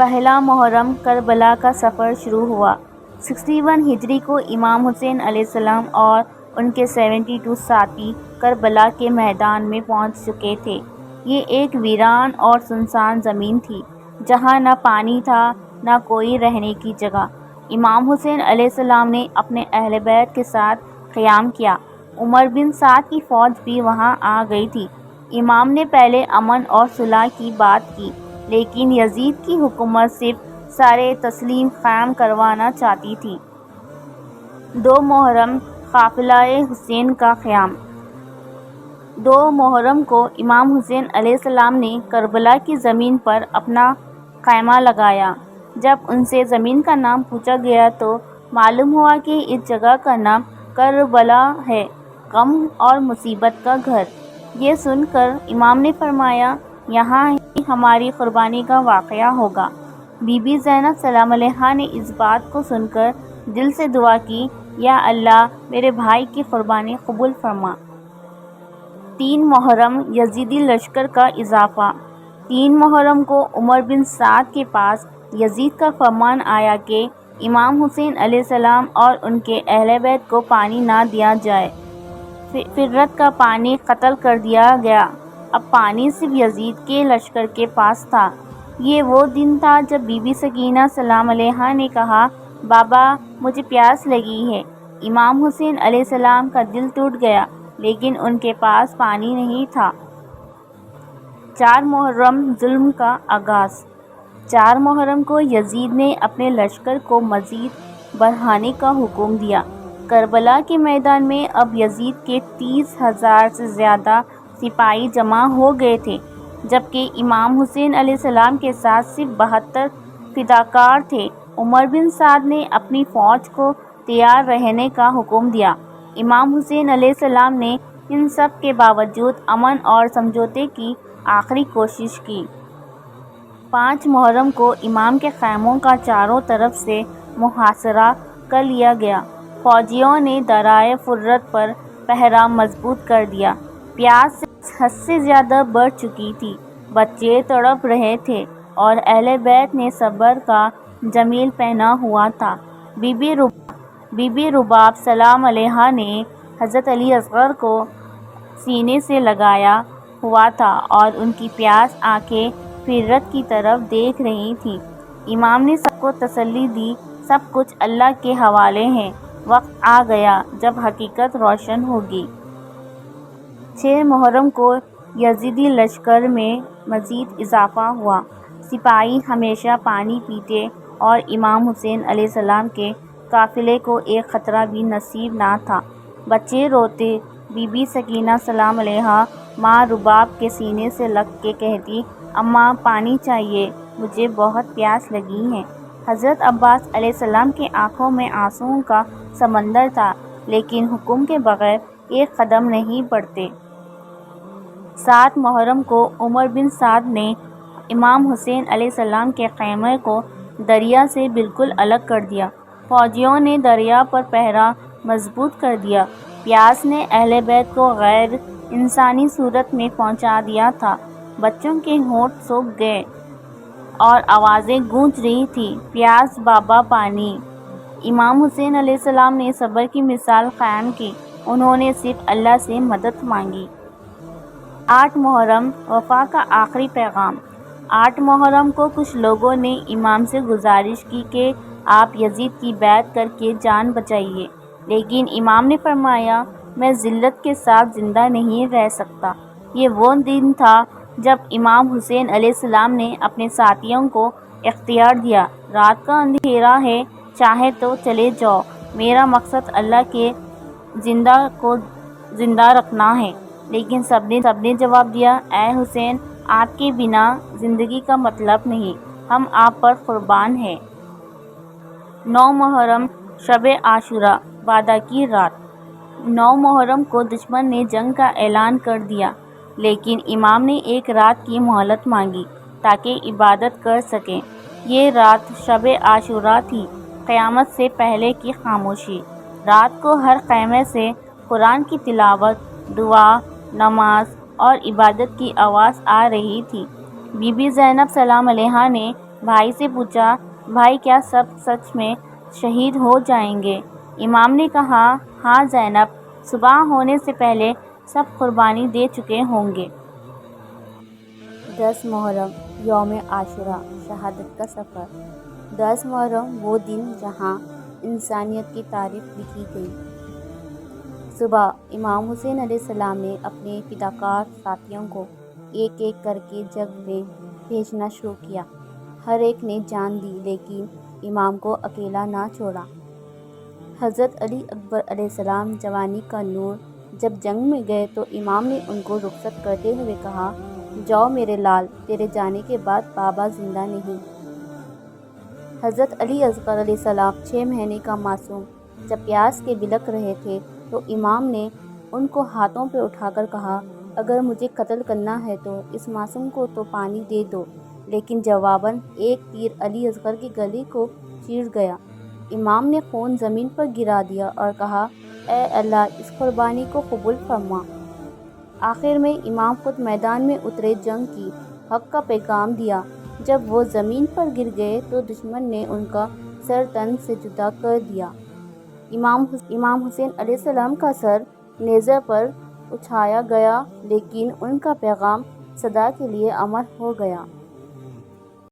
پہلا محرم کربلا کا سفر شروع ہوا۔ 61 ہجری کو امام حسین علیہ السلام اور ان کے 72 ساتھی کربلا کے میدان میں پہنچ چکے تھے۔ یہ ایک ویران اور سنسان زمین تھی جہاں نہ پانی تھا نہ کوئی رہنے کی جگہ۔ امام حسین علیہ السلام نے اپنے اہل بیت کے ساتھ قیام کیا۔ عمر بن سعد کی فوج بھی وہاں آ گئی تھی۔ امام نے پہلے امن اور صلح کی بات کی، لیکن یزید کی حکومت صرف سر تسلیم قائم کروانا چاہتی تھی۔ 2 محرم قافلہ حسین کا قیام۔ 2 محرم کو امام حسین علیہ السلام نے کربلا کی زمین پر اپنا خیمہ لگایا۔ جب ان سے زمین کا نام پوچھا گیا تو معلوم ہوا کہ اس جگہ کا نام کربلا ہے، غم اور مصیبت کا گھر۔ یہ سن کر امام نے فرمایا، یہاں ہی ہماری قربانی کا واقعہ ہوگا۔ بی بی زینب سلام علیہا نے اس بات کو سن کر دل سے دعا کی، یا اللہ میرے بھائی کی قربانی قبول فرما۔ 3 محرم یزیدی لشکر کا اضافہ۔ 3 محرم کو عمر بن سعد کے پاس یزید کا فرمان آیا کہ امام حسین علیہ السلام اور ان کے اہل بیت کو پانی نہ دیا جائے۔ فرت کا پانی قطع کر دیا گیا۔ اب پانی صرف یزید کے لشکر کے پاس تھا۔ یہ وہ دن تھا جب بی بی سکینہ سلام علیہا نے کہا، بابا مجھے پیاس لگی ہے۔ امام حسین علیہ السلام کا دل ٹوٹ گیا، لیکن ان کے پاس پانی نہیں تھا۔ 4 محرم ظلم کا آغاز۔ 4 محرم کو یزید نے اپنے لشکر کو مزید بڑھانے کا حکم دیا۔ کربلا کے میدان میں اب یزید کے 30,000 سے زیادہ سپاہی جمع ہو گئے تھے، جبکہ امام حسین علیہ السلام کے ساتھ صرف 72 فداکار تھے۔ عمر بن سعد نے اپنی فوج کو تیار رہنے کا حکم دیا۔ امام حسین علیہ السلام نے ان سب کے باوجود امن اور سمجھوتے کی آخری کوشش کی۔ 5 محرم کو امام کے خیموں کا چاروں طرف سے محاصرہ کر لیا گیا۔ فوجیوں نے دریائے فرات پر پہرہ مضبوط کر دیا۔ پیاس حد سے زیادہ بڑھ چکی تھی، بچے تڑپ رہے تھے اور اہل بیت نے صبر کا جمیل پہنا ہوا تھا۔ بی بی رباب سلام علیہا نے حضرت علی اصغر کو سینے سے لگایا ہوا تھا اور ان کی پیاس آنکھیں فرات کی طرف دیکھ رہی تھیں۔ امام نے سب کو تسلی دی، سب کچھ اللہ کے حوالے ہے، وقت آ گیا جب حقیقت روشن ہوگی۔ 6 محرم کو یزیدی لشکر میں مزید اضافہ ہوا۔ سپاہی ہمیشہ پانی پیتے اور امام حسین علیہ السلام کے قافلے کو ایک خطرہ بھی نصیب نہ تھا۔ بچے روتے، بی بی سکینہ سلام علیہا ماں رباب کے سینے سے لگ کے کہتی، اماں پانی چاہیے، مجھے بہت پیاس لگی ہے۔ حضرت عباس علیہ السلام کی آنکھوں میں آنسوؤں کا سمندر تھا، لیکن حکم کے بغیر ایک قدم نہیں بڑھتے۔ 7 محرم کو عمر بن سعد نے امام حسین علیہ السلام کے خیمے کو دریا سے بالکل الگ کر دیا۔ فوجیوں نے دریا پر پہرہ مضبوط کر دیا۔ پیاس نے اہل بیت کو غیر انسانی صورت میں پہنچا دیا تھا۔ بچوں کے ہونٹ سوکھ گئے اور آوازیں گونج رہی تھیں، پیاس بابا پانی۔ امام حسین علیہ السلام نے صبر کی مثال قائم کی، انہوں نے صرف اللہ سے مدد مانگی۔ 8 محرم وفا کا آخری پیغام۔ 8 محرم کو کچھ لوگوں نے امام سے گزارش کی کہ آپ یزید کی بیعت کر کے جان بچائیے، لیکن امام نے فرمایا، میں ذلت کے ساتھ زندہ نہیں رہ سکتا۔ یہ وہ دن تھا جب امام حسین علیہ السلام نے اپنے ساتھیوں کو اختیار دیا، رات کا اندھیرا ہے، چاہے تو چلے جاؤ، میرا مقصد اللہ کے زندہ کو زندہ رکھنا ہے۔ لیکن سب نے جواب دیا، اے حسین، آپ کے بنا زندگی کا مطلب نہیں، ہم آپ پر قربان ہیں۔ 9 محرم شب عاشوراء، وعدہ کی رات۔ 9 محرم کو دشمن نے جنگ کا اعلان کر دیا، لیکن امام نے ایک رات کی مہلت مانگی تاکہ عبادت کر سکیں۔ یہ رات شب عاشوراء تھی، قیامت سے پہلے کی خاموشی۔ رات کو ہر خیمے سے قرآن کی تلاوت، دعا، نماز اور عبادت کی آواز آ رہی تھی۔ بی بی زینب سلام علیہا نے بھائی سے پوچھا، بھائی کیا سب سچ میں شہید ہو جائیں گے؟ امام نے کہا، ہاں زینب، صبح ہونے سے پہلے سب قربانی دے چکے ہوں گے۔ 10 محرم یوم عاشوراء، شہادت کا سفر۔ 10 محرم وہ دن جہاں انسانیت کی تاریخ لکھی گئی۔ صبح امام حسین علیہ السلام نے اپنے فداکار ساتھیوں کو ایک ایک کر کے جنگ میں بھیجنا شروع کیا۔ ہر ایک نے جان دی لیکن امام کو اکیلا نہ چھوڑا۔ حضرت علی اکبر علیہ السلام جوانی کا نور جب جنگ میں گئے تو امام نے ان کو رخصت کرتے ہوئے کہا، جاؤ میرے لال، تیرے جانے کے بعد بابا زندہ نہیں۔ حضرت علی اصغر علیہ السلام 6 مہینے کا معصوم جب پیاس کے بلک رہے تھے تو امام نے ان کو ہاتھوں پہ اٹھا کر کہا، اگر مجھے قتل کرنا ہے تو اس معصوم کو تو پانی دے دو، لیکن جواباً ایک تیر علی اصغر کے گلے کو چیر گیا۔ امام نے خون زمین پر گرا دیا اور کہا، اے اللہ، اس قربانی کو قبول فرما۔ آخر میں امام خود میدان میں اترے، جنگ کی حق کا پیغام دیا۔ جب وہ زمین پر گر گئے تو دشمن نے ان کا سر تن سے جدا کر دیا۔ امام حسین علیہ السلام کا سر نیزے پر اچھایا گیا لیکن ان کا پیغام سدا کے لیے امر ہو گیا۔